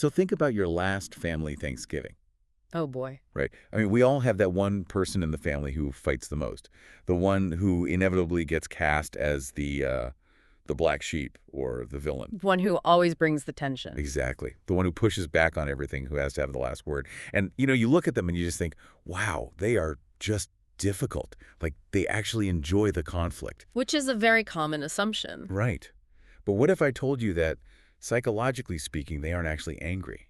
So think about your last family Thanksgiving, Oh, boy. right? I mean, we all have that one person in the family who fights the most, the one who inevitably gets cast as the black sheep or the villain. One who always brings the tension. Exactly. The one who pushes back on everything, who has to have the last word. And, you look at them and you just think, wow, they are just difficult. Like, they actually enjoy the conflict. Which is a very common assumption. Right. But what if I told you that, psychologically speaking, they aren't actually angry?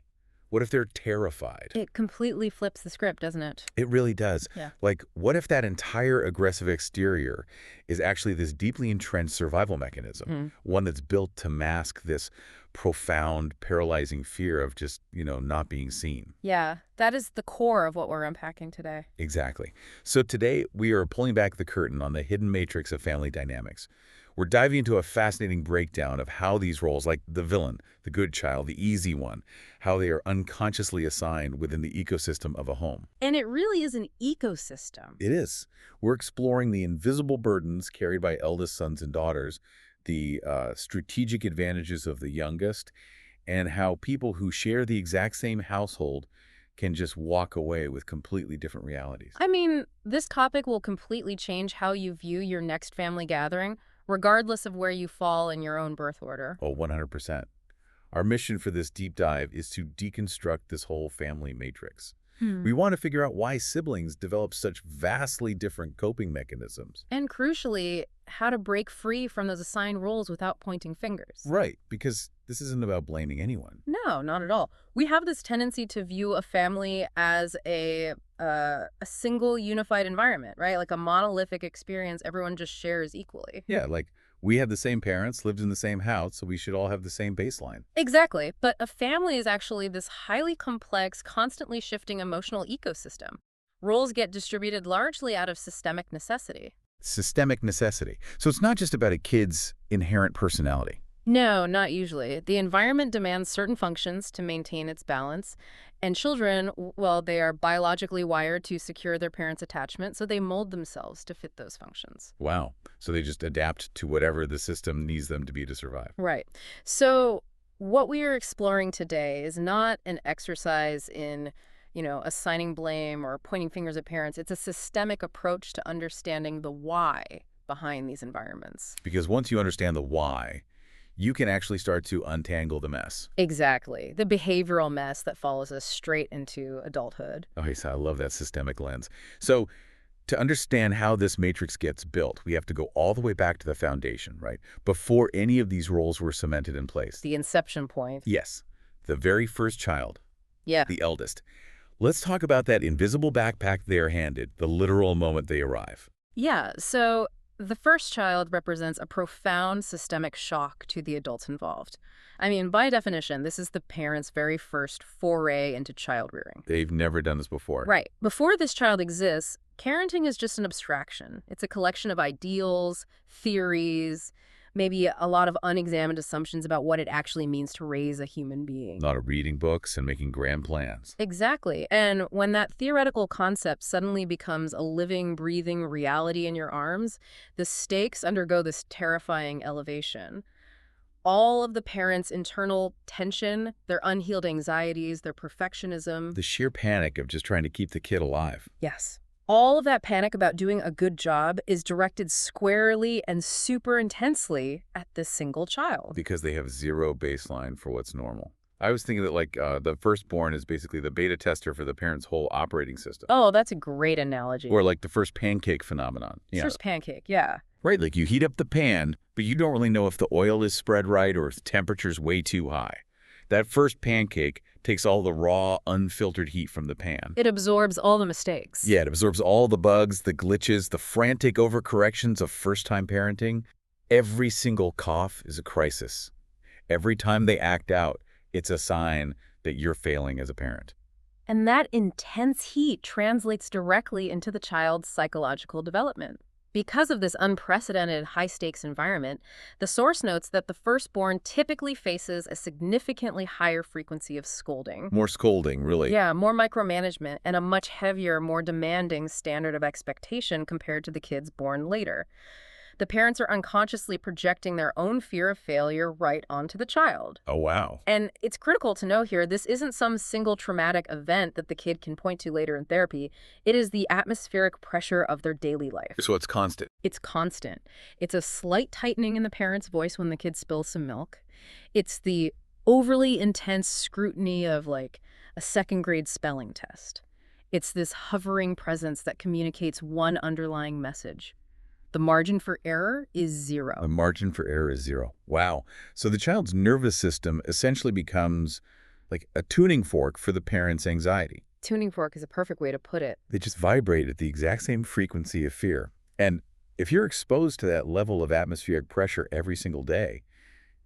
What if they're terrified? It completely flips the script, doesn't it? It really does. Yeah. Like, what if that entire aggressive exterior is actually this deeply entrenched survival mechanism, one that's built to mask this profound, paralyzing fear of just, not being seen? Yeah, that is the core of what we're unpacking today. Exactly. So today, we are pulling back the curtain on the hidden matrix of family dynamics. We're diving into a fascinating breakdown of how these roles, like the villain, the good child, the easy one, how they are unconsciously assigned within the ecosystem of a home. And it really is an ecosystem. It is. We're exploring the invisible burdens carried by eldest sons and daughters, the strategic advantages of the youngest, and how people who share the exact same household can just walk away with completely different realities. I mean, this topic will completely change how you view your next family gathering, regardless of where you fall in your own birth order. Oh, 100%. Our mission for this deep dive is to deconstruct this whole family matrix. We want to figure out why siblings develop such vastly different coping mechanisms. And crucially, how to break free from those assigned roles without pointing fingers. Right, because this isn't about blaming anyone. No, not at all. We have this tendency to view a family as a single unified environment, right? Like a monolithic experience everyone just shares equally. Yeah, like we had the same parents, lived in the same house, so we should all have the same baseline. Exactly. But a family is actually this highly complex, constantly shifting emotional ecosystem. Roles get distributed largely out of systemic necessity. Systemic necessity. So it's not just about a kid's inherent personality. No, not usually. The environment demands certain functions to maintain its balance, and children, well, they are biologically wired to secure their parents' attachment, so they mold themselves to fit those functions. Wow. So they just adapt to whatever the system needs them to be to survive. Right. So what we are exploring today is not an exercise in, assigning blame or pointing fingers at parents. It's a systemic approach to understanding the why behind these environments. Because once you understand the why, you can actually start to untangle the mess. Exactly. The behavioral mess that follows us straight into adulthood. Oh, yes, I love that systemic lens. So to understand how this matrix gets built, we have to go all the way back to the foundation, right? Before any of these roles were cemented in place. The inception point. Yes, the very first child, Yeah. the eldest. Let's talk about that invisible backpack they are handed, the literal moment they arrive. Yeah. So the first child represents a profound systemic shock to the adults involved. I mean, by definition, this is the parents' very first foray into child rearing. They've never done this before. Right. Before this child exists, parenting is just an abstraction. It's a collection of ideals, theories, maybe a lot of unexamined assumptions about what it actually means to raise a human being. Not of reading books and making grand plans. Exactly. And when that theoretical concept suddenly becomes a living, breathing reality in your arms, the stakes undergo this terrifying elevation. All of the parents' internal tension, their unhealed anxieties, their perfectionism. The sheer panic of just trying to keep the kid alive. Yes. All of that panic about doing a good job is directed squarely and super intensely at this single child. Because they have zero baseline for what's normal. I was thinking that the firstborn is basically the beta tester for the parent's whole operating system. Oh, that's a great analogy. Or like the first pancake phenomenon. First pancake, yeah. Right, like you heat up the pan, but you don't really know if the oil is spread right or if the temperature's way too high. That first pancake takes all the raw, unfiltered heat from the pan. It absorbs all the mistakes. Yeah, it absorbs all the bugs, the glitches, the frantic overcorrections of first-time parenting. Every single cough is a crisis. Every time they act out, it's a sign that you're failing as a parent. And that intense heat translates directly into the child's psychological development. Because of this unprecedented high-stakes environment, the source notes that the firstborn typically faces a significantly higher frequency of scolding. More scolding, really. Yeah, more micromanagement and a much heavier, more demanding standard of expectation compared to the kids born later. The parents are unconsciously projecting their own fear of failure right onto the child. Oh, wow. And it's critical to know here, this isn't some single traumatic event that the kid can point to later in therapy. It is the atmospheric pressure of their daily life. So it's constant. It's constant. It's a slight tightening in the parent's voice when the kid spills some milk. It's the overly intense scrutiny of like a second-grade spelling test. It's this hovering presence that communicates one underlying message. The margin for error is The zero. margin for error is zero. Wow. So the child's nervous system essentially becomes like a tuning fork for the parent's anxiety. Tuning fork is a perfect way to put it. They just vibrate at the exact same frequency of fear. And if you're exposed to that level of atmospheric pressure every single day,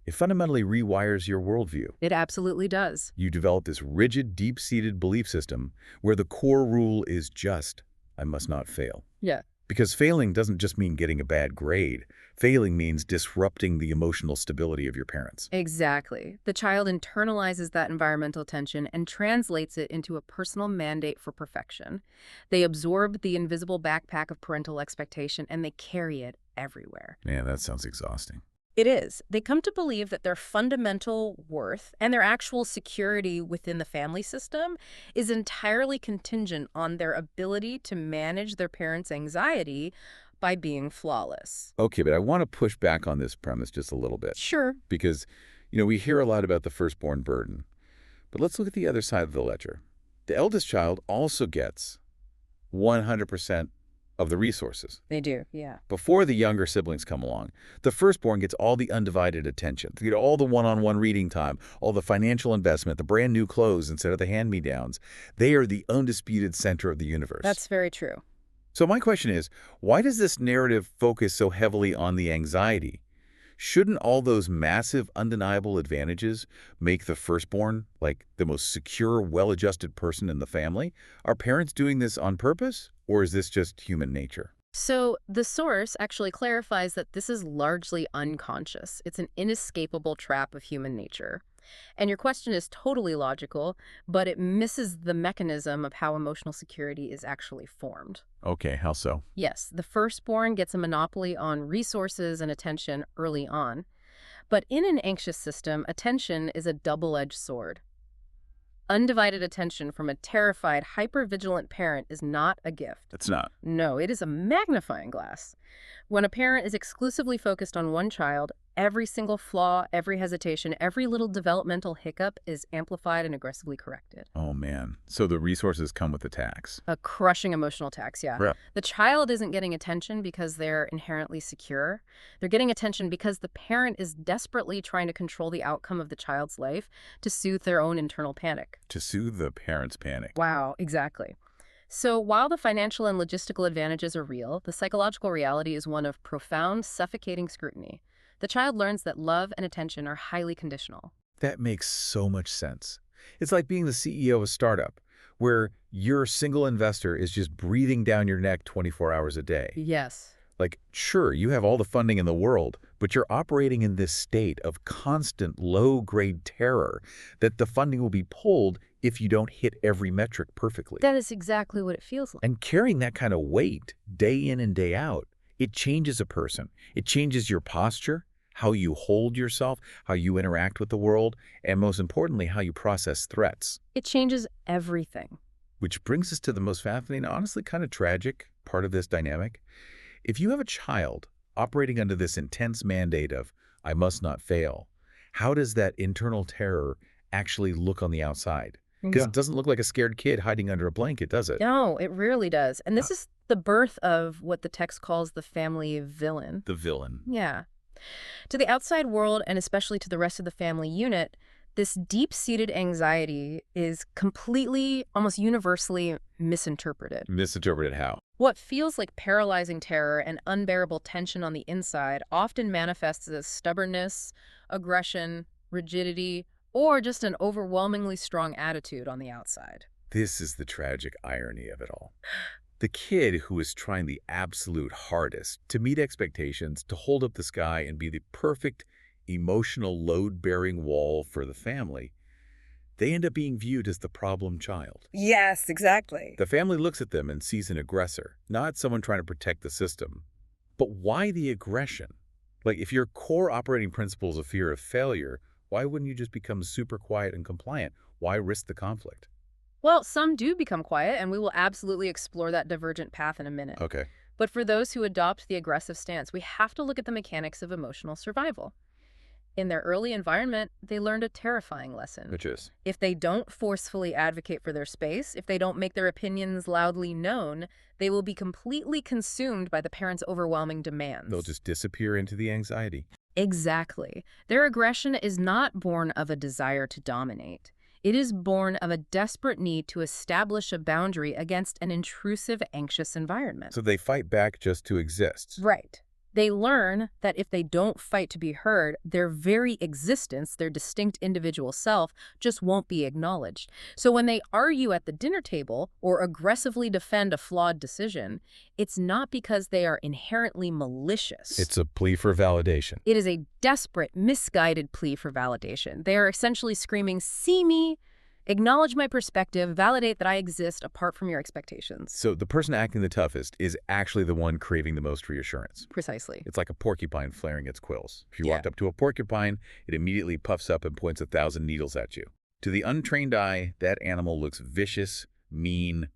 it fundamentally rewires your worldview. It absolutely does. You develop this rigid, deep-seated belief system where the core rule is just, I must not fail. Yeah. Because failing doesn't just mean getting a bad grade. Failing means disrupting the emotional stability of your parents. Exactly. The child internalizes that environmental tension and translates it into a personal mandate for perfection. They absorb the invisible backpack of parental expectation and they carry it everywhere. Man, that sounds exhausting. It is. They come to believe that their fundamental worth and their actual security within the family system is entirely contingent on their ability to manage their parents' anxiety by being flawless. Okay, but I want to push back on this premise just a little bit Sure. because, we hear a lot about the firstborn burden. But let's look at the other side of the ledger. The eldest child also gets 100% of the resources. They do, yeah. Before the younger siblings come along, the firstborn gets all the undivided attention. They get all the one-on-one reading time, all the financial investment, the brand new clothes instead of the hand-me-downs. They are the undisputed center of the universe. That's very true. So my question is, why does this narrative focus so heavily on the anxiety? Shouldn't all those massive, undeniable advantages make the firstborn, like, the most secure, well-adjusted person in the family? Are parents doing this on purpose, or is this just human nature? So the source actually clarifies that this is largely unconscious. It's an inescapable trap of human nature. And your question is totally logical, but it misses the mechanism of how emotional security is actually formed. Okay, how so? Yes, the firstborn gets a monopoly on resources and attention early on. But in an anxious system, attention is a double-edged sword. Undivided attention from a terrified, hypervigilant parent is not a gift. It's not. No, it is a magnifying glass. When a parent is exclusively focused on one child, every single flaw, every hesitation, every little developmental hiccup is amplified and aggressively corrected. Oh, man. So the resources come with the tax. A crushing emotional tax, yeah. Right. The child isn't getting attention because they're inherently secure. They're getting attention because the parent is desperately trying to control the outcome of the child's life to soothe their own internal panic. To soothe the parents' panic. Wow, exactly. So while the financial and logistical advantages are real, the psychological reality is one of profound, suffocating scrutiny. The child learns that love and attention are highly conditional. That makes so much sense. It's like being the CEO of a startup, where your single investor is just breathing down your neck 24 hours a day. Yes. Like, sure, you have all the funding in the world, but you're operating in this state of constant low-grade terror that the funding will be pulled if you don't hit every metric perfectly. That is exactly what it feels like. And carrying that kind of weight day in and day out, it changes a person. It changes your posture, how you hold yourself, how you interact with the world, and most importantly, how you process threats. It changes everything. Which brings us to the most fascinating, honestly kind of tragic part of this dynamic. If you have a child operating under this intense mandate of, I must not fail, how does that internal terror actually look on the outside? Because it doesn't look like a scared kid hiding under a blanket, does it? No, it really does. And this is the birth of what the text calls the family villain. The villain. Yeah. To the outside world, and especially to the rest of the family unit, this deep-seated anxiety is completely, almost universally misinterpreted. Misinterpreted how? What feels like paralyzing terror and unbearable tension on the inside often manifests as stubbornness, aggression, rigidity, or just an overwhelmingly strong attitude on the outside. This is the tragic irony of it all. The kid who is trying the absolute hardest to meet expectations, to hold up the sky and be the perfect emotional load-bearing wall for the family, they end up being viewed as the problem child. Yes, exactly. The family looks at them and sees an aggressor, not someone trying to protect the system, But why the aggression? Like, if your core operating principle is a fear of failure, why wouldn't you just become super quiet and compliant? Why risk the conflict? Well, some do become quiet, and we will absolutely explore that divergent path in a minute. Okay, But for those who adopt the aggressive stance, we have to look at the mechanics of emotional survival. In their early environment, they learned a terrifying lesson. which is If they don't forcefully advocate for their space, if they don't make their opinions loudly known, they will be completely consumed by the parents' overwhelming they'll demands. just disappear into the anxiety. Exactly. Their aggression is not born of a desire to dominate. It is born of a desperate need to establish a boundary against an intrusive, anxious environment. So they fight back just to exist. Right. They learn that if they don't fight to be heard, their very existence, their distinct individual self, just won't be acknowledged. So when they argue at the dinner table or aggressively defend a flawed decision, it's not because they are inherently malicious. It's a plea for validation. It is a desperate, misguided plea for validation. They are essentially screaming, "See me, acknowledge my perspective, validate that I exist apart from your expectations." So the person acting the toughest is actually the one craving the most reassurance. Precisely. It's like a porcupine flaring its quills. If you Yeah. walked up to a porcupine, it immediately puffs up and points 1,000 needles at you. To the untrained eye, that animal looks vicious, mean,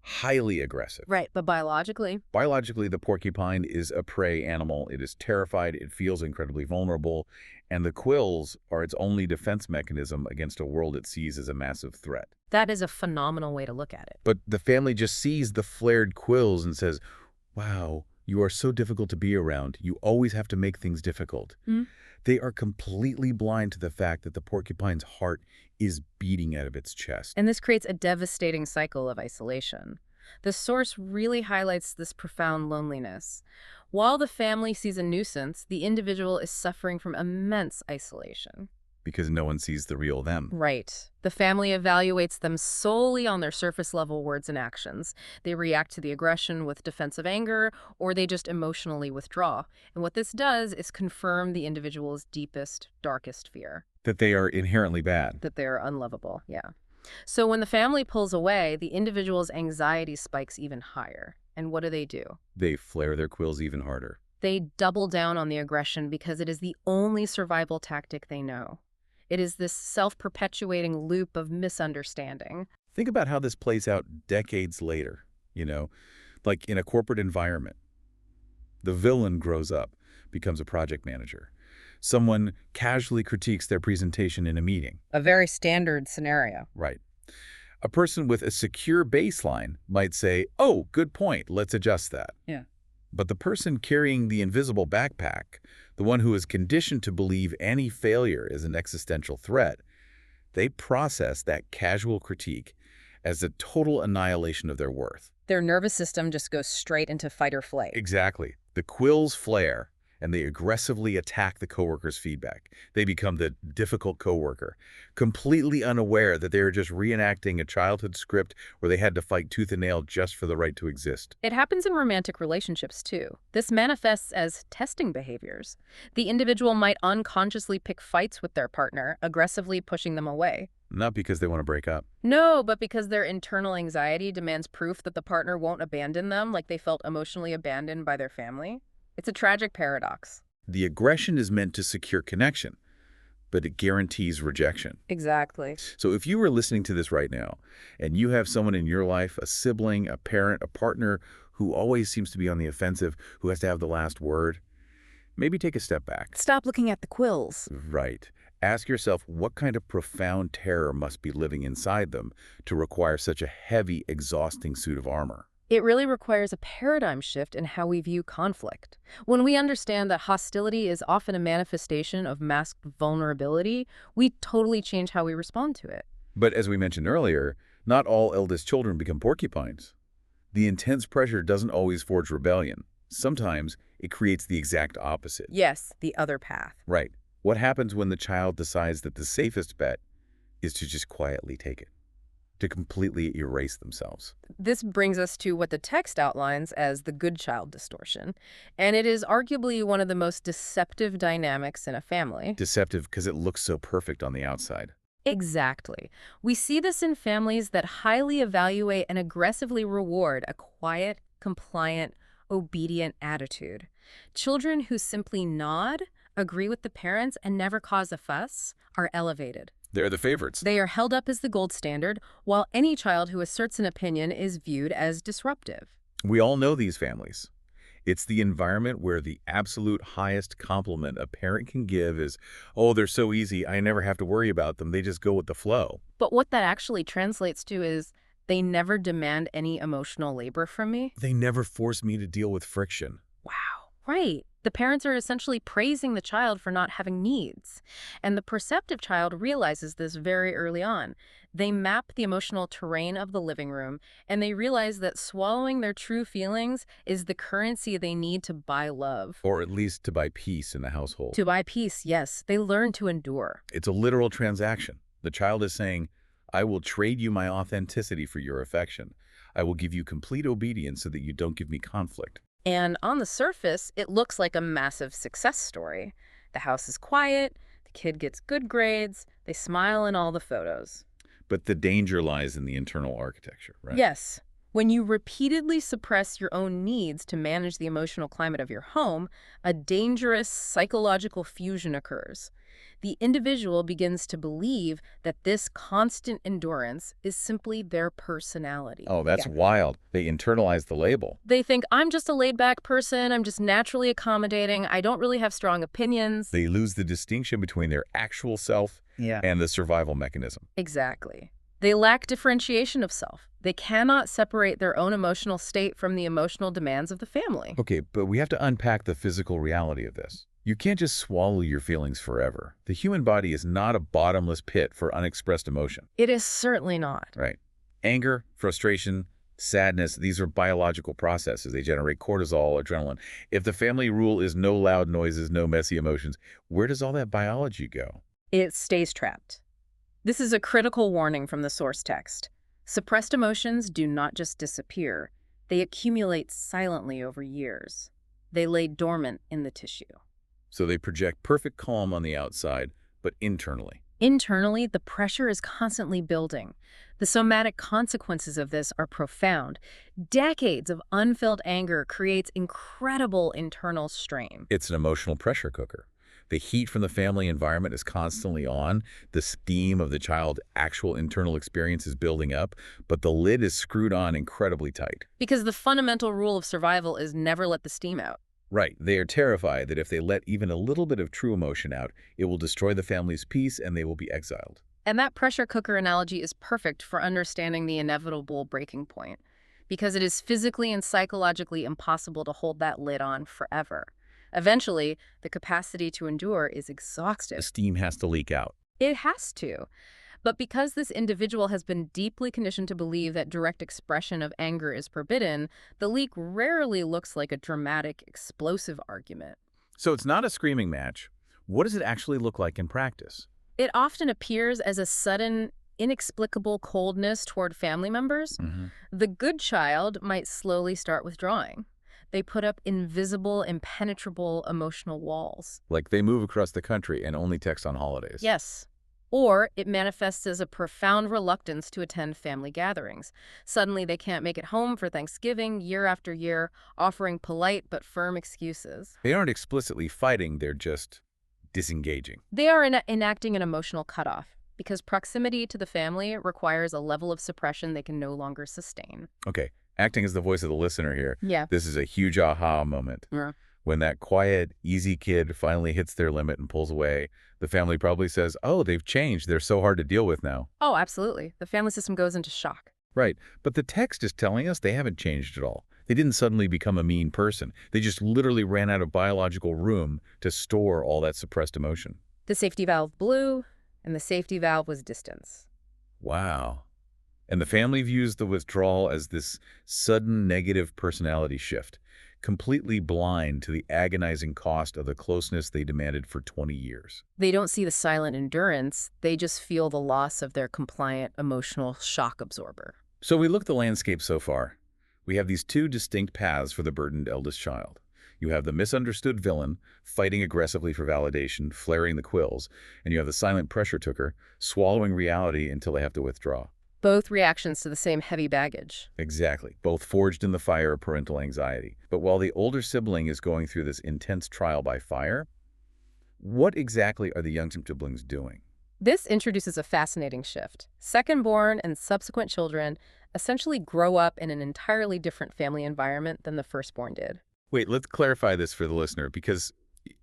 highly aggressive. Right, but biologically, Biologically, the porcupine is a prey animal. It is terrified, it feels incredibly vulnerable, and the quills are its only defense mechanism against a world it sees as a massive threat. that is a phenomenal way to look at it. But the family just sees the flared quills and says, wow, you are so difficult to be around. You always have to make things difficult. Hmm? They are completely blind to the fact that the porcupine's heart is beating out of its chest. And this creates a devastating cycle of isolation. The source really highlights this profound loneliness. While the family sees a nuisance, the individual is suffering from immense isolation. Because no one sees the real them. Right. The family evaluates them solely on their surface-level words and actions. They react to the aggression with defensive anger, or they just emotionally withdraw. And what this does is confirm the individual's deepest, darkest fear. That they are inherently bad. That they're unlovable, yeah. So when the family pulls away, the individual's anxiety spikes even higher. And what do? They flare their quills even harder. They double down on the aggression because it is the only survival tactic they know. It is this self-perpetuating loop of misunderstanding. Think about how this plays out decades later, like in a corporate environment. The villain grows up, becomes a project manager. Someone casually critiques their presentation in a meeting. A very standard scenario. Right. A person with a secure baseline might say, oh, good point, let's adjust that. Yeah. But the person carrying the invisible backpack, the one who is conditioned to believe any failure is an existential threat, they process that casual critique as a total annihilation of their worth. Their nervous system just goes straight into fight or flight. Exactly. The quills flare, and they aggressively attack the coworker's feedback. They become the difficult coworker, completely unaware that they are just reenacting a childhood script where they had to fight tooth and nail just for the right to exist. It happens in romantic relationships, too. This manifests as testing behaviors. The individual might unconsciously pick fights with their partner, aggressively pushing them away. Not because they want to break up. No, but because their internal anxiety demands proof that the partner won't abandon them like they felt emotionally abandoned by their family. It's a tragic paradox. The aggression is meant to secure connection, but it guarantees rejection. Exactly. So if you were listening to this right now, and you have someone in your life, a sibling, a parent, a partner, who always seems to be on the offensive, who has to have the last word, maybe take a step back. Stop looking at the quills. Right. Ask yourself what kind of profound terror must be living inside them to require such a heavy, exhausting suit of armor. It really requires a paradigm shift in how we view conflict. When we understand that hostility is often a manifestation of masked vulnerability, we totally change how we respond to it. But as we mentioned earlier, not all eldest children become porcupines. The intense pressure doesn't always forge rebellion. Sometimes it creates the exact opposite. Yes, the other path. Right. What happens when the child decides that the safest bet is to just quietly take it, to completely erase themselves? This brings us to what the text outlines as the good child distortion, and it is arguably one of the most deceptive dynamics in a family. Deceptive because it looks so perfect on the outside. Exactly. We see this in families that highly evaluate and aggressively reward a quiet, compliant, obedient attitude. Children who simply nod, agree with the parents, and never cause a fuss are elevated. They're the favorites. They are held up as the gold standard, while any child who asserts an opinion is viewed as disruptive. We all know these families. It's the environment where the absolute highest compliment a parent can give is, oh, they're so easy, I never have to worry about them, they just go with the flow. But what that actually translates to is they never demand any emotional labor from me. They never force me to deal with friction. Wow. Right. The parents are essentially praising the child for not having needs. And the perceptive child realizes this very early on. They map the emotional terrain of the living room, and they realize that swallowing their true feelings is the currency they need to buy love. Or at least to buy peace in the household. To buy peace, yes. They learn to endure. It's a literal transaction. The child is saying, I will trade you my authenticity for your affection. I will give you complete obedience so that you don't give me conflict. And on the surface, it looks like a massive success story. The house is quiet, the kid gets good grades, they smile in all the photos. But the danger lies in the internal architecture, right? Yes. When you repeatedly suppress your own needs to manage the emotional climate of your home, a dangerous psychological fusion occurs. The individual begins to believe that this constant endurance is simply their personality. Oh, that's wild. They internalize the label. They think, I'm just a laid-back person, I'm just naturally accommodating, I don't really have strong opinions. They lose the distinction between their actual self and the survival mechanism. Exactly. They lack differentiation of self. They cannot separate their own emotional state from the emotional demands of the family. Okay, but we have to unpack the physical reality of this. You can't just swallow your feelings forever. The human body is not a bottomless pit for unexpressed emotion. It is certainly not. Right. Anger, frustration, sadness, these are biological processes. They generate cortisol, adrenaline. If the family rule is no loud noises, no messy emotions, where does all that biology go? It stays trapped. This is a critical warning from the source text. Suppressed emotions do not just disappear. They accumulate silently over years. They lay dormant in the tissue. So they project perfect calm on the outside, but internally. Internally, the pressure is constantly building. The somatic consequences of this are profound. Decades of unfelt anger creates incredible internal strain. It's an emotional pressure cooker. The heat from the family environment is constantly on. The steam of the child's actual internal experience is building up, but the lid is screwed on incredibly tight. Because the fundamental rule of survival is never let the steam out. Right. They are terrified that if they let even a little bit of true emotion out, it will destroy the family's peace and they will be exiled. And that pressure cooker analogy is perfect for understanding the inevitable breaking point, because it is physically and psychologically impossible to hold that lid on forever. Eventually, the capacity to endure is exhausted. The steam has to leak out. It has to. But because this individual has been deeply conditioned to believe that direct expression of anger is forbidden, the leak rarely looks like a dramatic, explosive argument. So it's not a screaming match. What does it actually look like in practice? It often appears as a sudden, inexplicable coldness toward family members. The good child might slowly start withdrawing. They put up invisible, impenetrable emotional walls. Like they move across the country and only text on holidays. Yes. Or it manifests as a profound reluctance to attend family gatherings. Suddenly they can't make it home for Thanksgiving year after year, offering polite but firm excuses. They aren't explicitly fighting, they're just disengaging. They are enacting an emotional cutoff, because proximity to the family requires a level of suppression they can no longer sustain. Okay, acting as the voice of the listener here. Yeah. This is a huge aha moment. Yeah. When that quiet, easy kid finally hits their limit and pulls away, the family probably says, oh, they've changed. They're so hard to deal with now. Oh, absolutely. The family system goes into shock. Right. But the text is telling us they haven't changed at all. They didn't suddenly become a mean person. They just literally ran out of biological room to store all that suppressed emotion. The safety valve blew, and the safety valve was distance. Wow. And the family views the withdrawal as this sudden negative personality shift, completely blind to the agonizing cost of the closeness they demanded for 20 years. They don't see the silent endurance. They just feel the loss of their compliant emotional shock absorber. So we look at the landscape so far. We have these two distinct paths for the burdened eldest child. You have the misunderstood villain, fighting aggressively for validation, flaring the quills, and you have the silent pressure cooker, swallowing reality until they have to withdraw. Both reactions to the same heavy baggage. Exactly, both forged in the fire of parental anxiety. But while the older sibling is going through this intense trial by fire, what exactly are the young siblings doing? This introduces a fascinating shift. Second-born and subsequent children essentially grow up in an entirely different family environment than the firstborn did. Wait, let's clarify this for the listener, because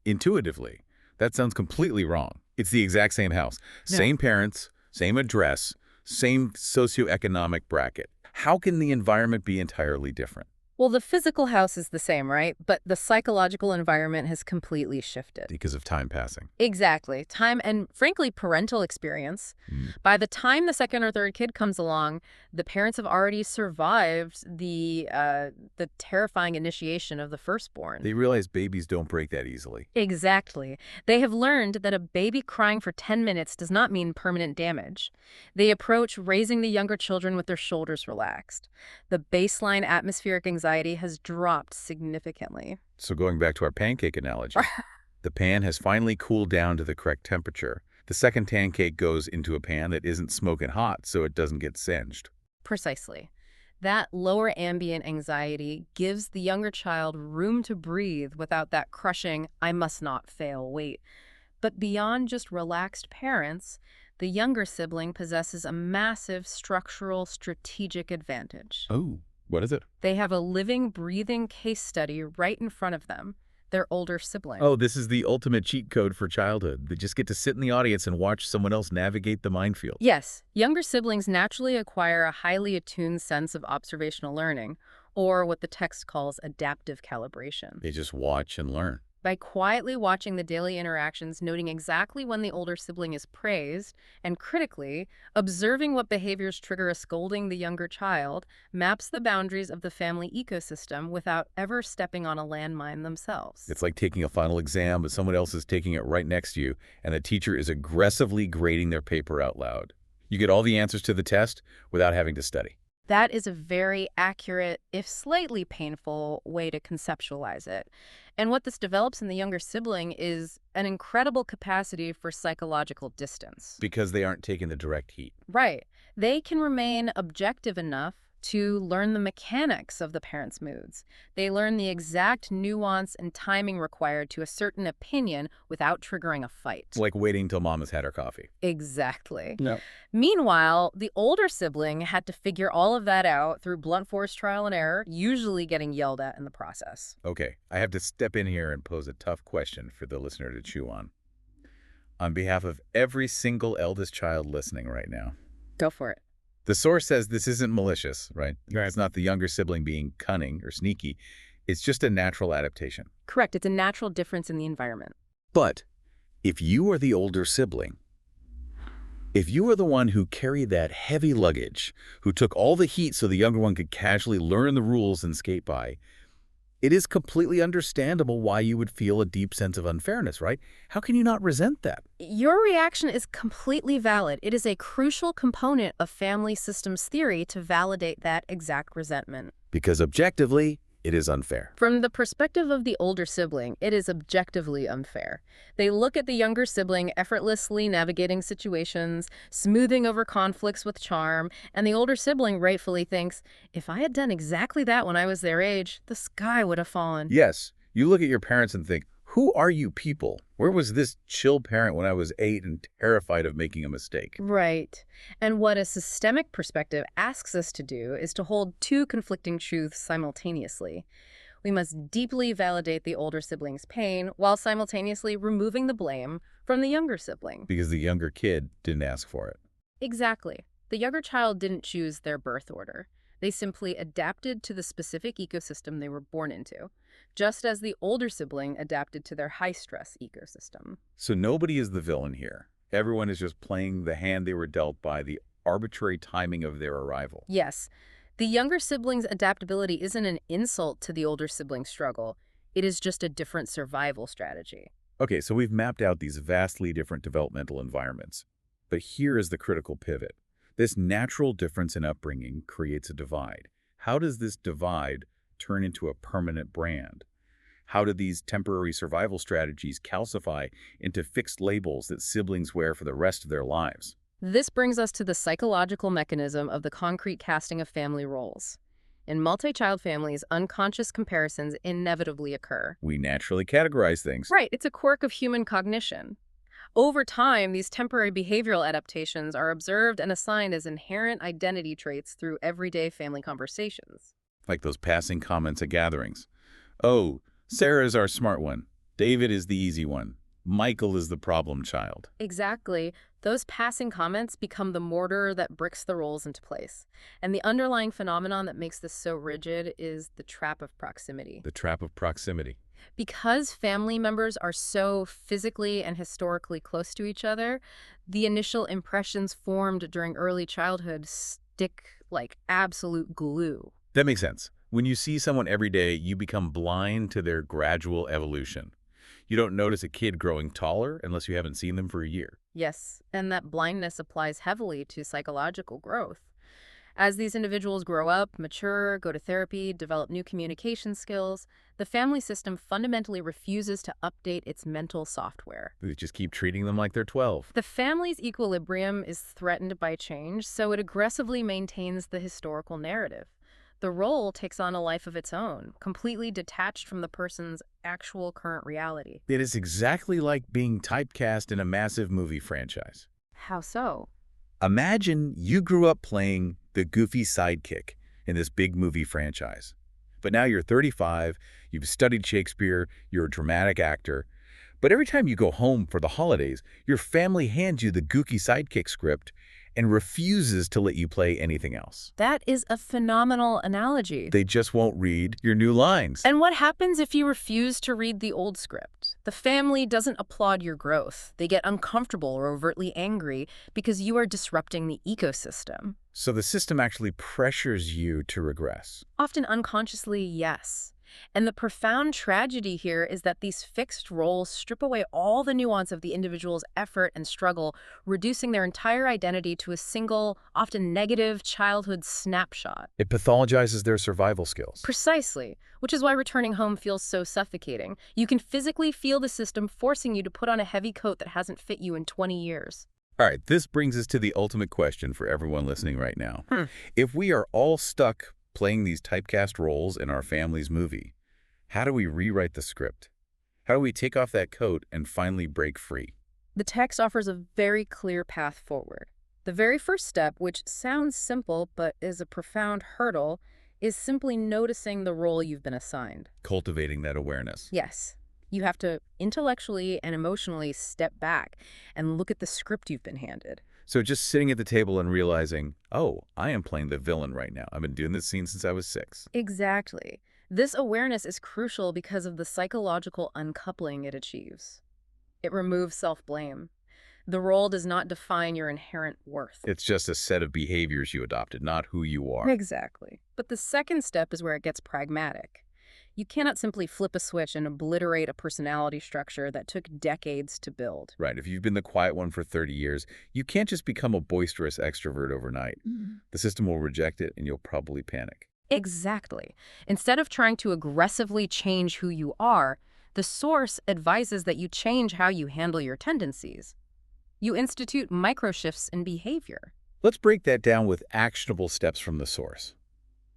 intuitively, that sounds completely wrong. It's the exact same house, No. same parents, same address, same socioeconomic bracket. How can the environment be entirely different? Well, the physical house is the same, right? But the psychological environment has completely shifted. Because of time passing. Exactly. Time and, frankly, parental experience. Mm. By the time the second or third kid comes along, the parents have already survived the terrifying initiation of the firstborn. They realize babies don't break that easily. Exactly. They have learned that a baby crying for 10 minutes does not mean permanent damage. They approach raising the younger children with their shoulders relaxed. The baseline atmospheric anxiety has dropped significantly. So going back to our pancake analogy, the pan has finally cooled down to the correct temperature. The second pancake goes into a pan that isn't smoking hot so it doesn't get singed. Precisely. That lower ambient anxiety gives the younger child room to breathe without that crushing, I must not fail weight. But beyond just relaxed parents, the younger sibling possesses a massive structural strategic advantage. Oh, what is it? They have a living, breathing case study right in front of them, their older sibling. Oh, this is the ultimate cheat code for childhood. They just get to sit in the audience and watch someone else navigate the minefield. Yes, younger siblings naturally acquire a highly attuned sense of observational learning, or what the text calls adaptive calibration. They just watch and learn. By quietly watching the daily interactions, noting exactly when the older sibling is praised, and critically, observing what behaviors trigger a scolding the younger child, maps the boundaries of the family ecosystem without ever stepping on a landmine themselves. It's like taking a final exam, but someone else is taking it right next to you, and the teacher is aggressively grading their paper out loud. You get all the answers to the test without having to study. That is a very accurate, if slightly painful, way to conceptualize it. And what this develops in the younger sibling is an incredible capacity for psychological distance. Because they aren't taking the direct heat. Right. They can remain objective enough to learn the mechanics of the parents' moods. They learn the exact nuance and timing required to assert an opinion without triggering a fight. Like waiting till mom has had her coffee. Exactly. No. Meanwhile, the older sibling had to figure all of that out through blunt force trial and error, usually getting yelled at in the process. Okay, I have to step in here and pose a tough question for the listener to chew on. On behalf of every single eldest child listening right now. Go for it. The source says this isn't malicious, right? Right. It's not the younger sibling being cunning or sneaky. It's just a natural adaptation. Correct. It's a natural difference in the environment. But if you are the older sibling, if you are the one who carried that heavy luggage, who took all the heat so the younger one could casually learn the rules and skate by, it is completely understandable why you would feel a deep sense of unfairness, right? How can you not resent that? Your reaction is completely valid. It is a crucial component of family systems theory to validate that exact resentment. Because objectively, it is unfair. From the perspective of the older sibling, it is objectively unfair. They look at the younger sibling effortlessly navigating situations, smoothing over conflicts with charm, and the older sibling rightfully thinks, if I had done exactly that when I was their age, the sky would have fallen. Yes, you look at your parents and think, who are you people? Where was this chill parent when I was 8 and terrified of making a mistake? Right. And what a systemic perspective asks us to do is to hold two conflicting truths simultaneously. We must deeply validate the older sibling's pain while simultaneously removing the blame from the younger sibling. Because the younger kid didn't ask for it. Exactly. The younger child didn't choose their birth order. They simply adapted to the specific ecosystem they were born into, just as the older sibling adapted to their high-stress ecosystem. So nobody is the villain here. Everyone is just playing the hand they were dealt by the arbitrary timing of their arrival. Yes, the younger sibling's adaptability isn't an insult to the older sibling's struggle. It is just a different survival strategy. Okay, so we've mapped out these vastly different developmental environments. But here is the critical pivot. This natural difference in upbringing creates a divide. How does this divide turn into a permanent brand? How do these temporary survival strategies calcify into fixed labels that siblings wear for the rest of their lives? This brings us to the psychological mechanism of the concrete casting of family roles. In multi-child families, unconscious comparisons inevitably occur. We naturally categorize things. Right, it's a quirk of human cognition. Over time, these temporary behavioral adaptations are observed and assigned as inherent identity traits through everyday family conversations. Like those passing comments at gatherings. Oh, Sarah's our smart one. David is the easy one. Michael is the problem child. Exactly. Those passing comments become the mortar that bricks the roles into place. And the underlying phenomenon that makes this so rigid is the trap of proximity. The trap of proximity. Because family members are so physically and historically close to each other, the initial impressions formed during early childhood stick like absolute glue. That makes sense. When you see someone every day, you become blind to their gradual evolution. You don't notice a kid growing taller unless you haven't seen them for a year. Yes, and that blindness applies heavily to psychological growth. As these individuals grow up, mature, go to therapy, develop new communication skills, the family system fundamentally refuses to update its mental software. They just keep treating them like they're 12. The family's equilibrium is threatened by change, so it aggressively maintains the historical narrative. The role takes on a life of its own, completely detached from the person's actual current reality. It is exactly like being typecast in a massive movie franchise. How so? Imagine you grew up playing the goofy sidekick in this big movie franchise. But now you're 35, you've studied Shakespeare, you're a dramatic actor. But every time you go home for the holidays, your family hands you the gooky sidekick script and refuses to let you play anything else. That is a phenomenal analogy. They just won't read your new lines. And what happens if you refuse to read the old script? The family doesn't applaud your growth. They get uncomfortable or overtly angry because you are disrupting the ecosystem. So the system actually pressures you to regress. Often unconsciously, yes. And the profound tragedy here is that these fixed roles strip away all the nuance of the individual's effort and struggle, reducing their entire identity to a single, often negative childhood snapshot. It pathologizes their survival skills. Precisely, which is why returning home feels so suffocating. You can physically feel the system forcing you to put on a heavy coat that hasn't fit you in 20 years. All right, this brings us to the ultimate question for everyone listening right now. If we are all stuck playing these typecast roles in our family's movie, how do we rewrite the script? How do we take off that coat and finally break free? The text offers a very clear path forward. The very first step, which sounds simple but is a profound hurdle, is simply noticing the role you've been assigned. Cultivating that awareness. Yes, you have to intellectually and emotionally step back and look at the script you've been handed. So just sitting at the table and realizing, oh, I am playing the villain right now. I've been doing this scene since I was 6. Exactly. This awareness is crucial because of the psychological uncoupling it achieves. It removes self-blame. The role does not define your inherent worth. It's just a set of behaviors you adopted, not who you are. Exactly. But the second step is where it gets pragmatic. You cannot simply flip a switch and obliterate a personality structure that took decades to build. Right. If you've been the quiet one for 30 years, you can't just become a boisterous extrovert overnight. The system will reject it and you'll probably panic. Exactly. Instead of trying to aggressively change who you are, the source advises that you change how you handle your tendencies. You institute micro-shifts in behavior. Let's break that down with actionable steps from the source.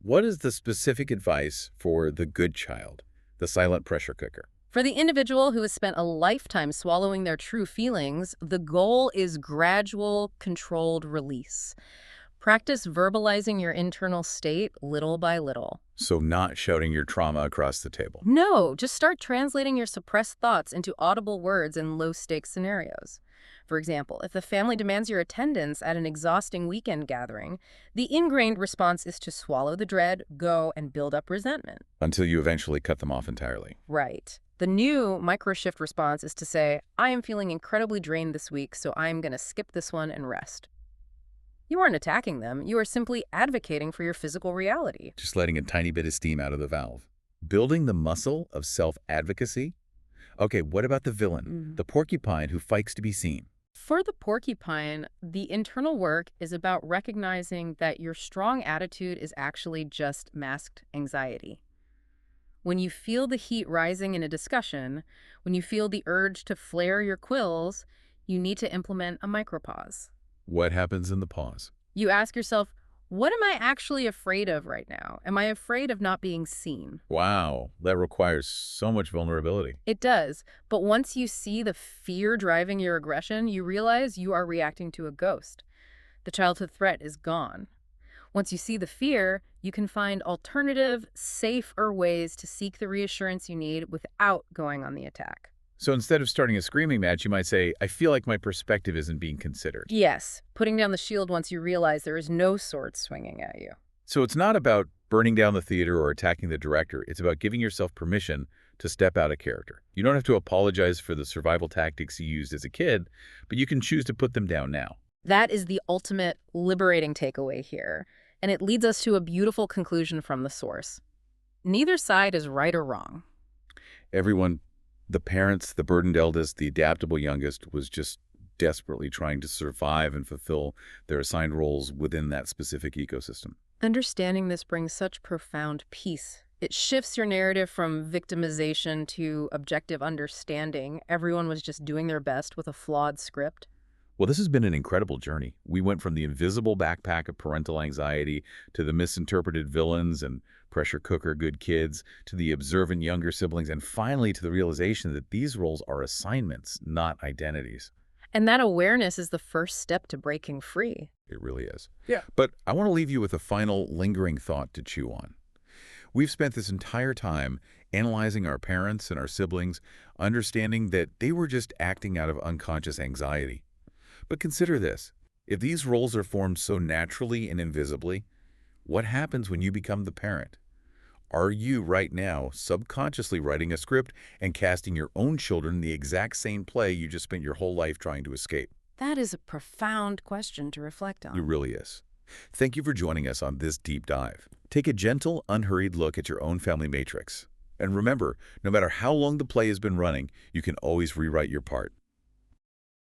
What is the specific advice for the good child, the silent pressure cooker? For the individual who has spent a lifetime swallowing their true feelings, the goal is gradual, controlled release. Practice verbalizing your internal state little by little. So not shouting your trauma across the table. No, just start translating your suppressed thoughts into audible words in low-stakes scenarios. For example, if the family demands your attendance at an exhausting weekend gathering, the ingrained response is to swallow the dread, go, and build up resentment. Until you eventually cut them off entirely. Right. The new micro-shift response is to say, I am feeling incredibly drained this week, so I'm going to skip this one and rest. You aren't attacking them. You are simply advocating for your physical reality. Just letting a tiny bit of steam out of the valve. Building the muscle of self-advocacy? Okay, what about the villain, the porcupine who fights to be seen? For the porcupine, the internal work is about recognizing that your strong attitude is actually just masked anxiety. When you feel the heat rising in a discussion, when you feel the urge to flare your quills, you need to implement a micropause. What happens in the pause? You ask yourself, what am I actually afraid of right now? Am I afraid of not being seen? Wow, that requires so much vulnerability. It does. But once you see the fear driving your aggression, you realize you are reacting to a ghost. The childhood threat is gone. Once you see the fear, you can find alternative, safer ways to seek the reassurance you need without going on the attack. So instead of starting a screaming match, you might say, I feel like my perspective isn't being considered. Yes, putting down the shield once you realize there is no sword swinging at you. So it's not about burning down the theater or attacking the director. It's about giving yourself permission to step out of character. You don't have to apologize for the survival tactics you used as a kid, but you can choose to put them down now. That is the ultimate liberating takeaway here, and it leads us to a beautiful conclusion from the source. Neither side is right or wrong. Everyone, the parents, the burdened eldest, the adaptable youngest, was just desperately trying to survive and fulfill their assigned roles within that specific ecosystem. Understanding this brings such profound peace. It shifts your narrative from victimization to objective understanding. Everyone was just doing their best with a flawed script. Well, this has been an incredible journey. We went from the invisible backpack of parental anxiety to the misinterpreted villains and pressure cooker good kids to the observant younger siblings and finally to the realization that these roles are assignments, not identities. And that awareness is the first step to breaking free. It really is. Yeah. But I want to leave you with a final lingering thought to chew on. We've spent this entire time analyzing our parents and our siblings, understanding that they were just acting out of unconscious anxiety. But consider this. If these roles are formed so naturally and invisibly, what happens when you become the parent? Are you right now subconsciously writing a script and casting your own children in the exact same play you just spent your whole life trying to escape? That is a profound question to reflect It on. really is. Thank you for joining us on this deep dive. Take a gentle, unhurried look at your own family matrix. And remember, no matter how long the play has been running, you can always rewrite your part.